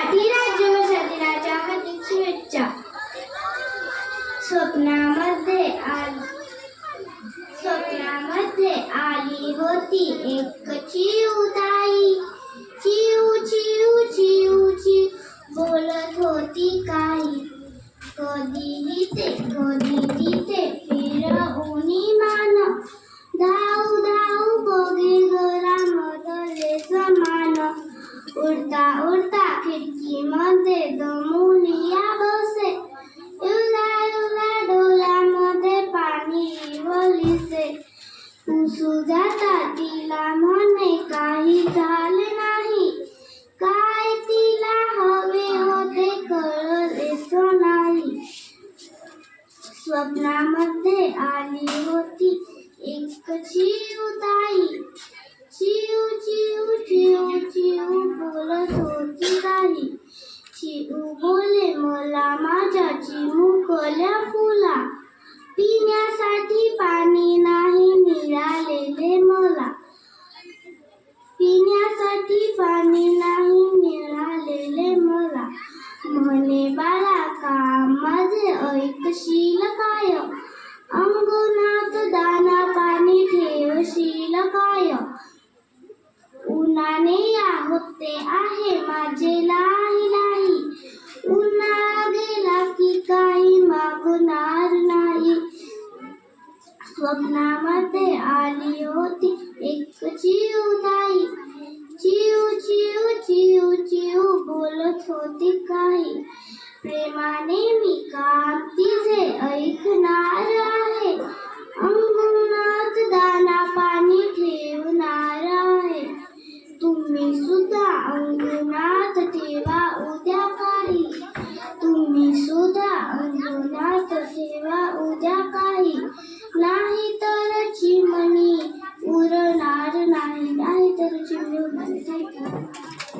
सर्वांसाठी राज्यभाषा दिनाच्या हार्दिक शुभेच्छा. स्वप्नामध्ये आली होती एक चिऊताई, चिऊ चिऊ चिऊ चिऊ बोलत होती काही. कधी तिथे फिरवूनी मान, धाऊ धाऊ बघे घरामधले समान. उडता उडता खिडकीमध्ये दमुनिया बसे, युला युला डोलामध्ये पाणी वलिसे. पुसू जाता तिला म्हणे काही झाले नाही, काय तिला हवे होते कळलेच नाही. स्वप्नामध्ये आली होती एक चिऊताई, चिऊ चिऊ चिऊ चिऊ बोलत होती काही. चिऊ बोले मला माझ्या चिमुकल्या फुला, पिण्यासाठी पाणी नाही मिळालेले मला, पिण्यासाठी पाणी नाही मिळालेले मला. म्हणे बाळा काम माझे ऐकशील काय, अंगणात दाना पाणी ठेवशील काय. उन्हाने या होते आहे माझे लाही लाही, उन्हाळा गेला की काही मागणार नाही. स्वप्नामध्ये आली होती एक चिऊताई, चिऊ चिऊ चिऊ चिऊ बोलत होती काही. प्रेमाने मी काम तिचे ऐकणार आहे, अंगणात दाना पाणी ठेवणार आहे. तुम्ही सुद्धा अंगणात ठेवा उद्या काही, तुम्ही सुद्धा अंगणात ठेवा उद्या काही. नाही तर चिमणी उरणार नाही, नाही तर चिमणी उरणार नाही.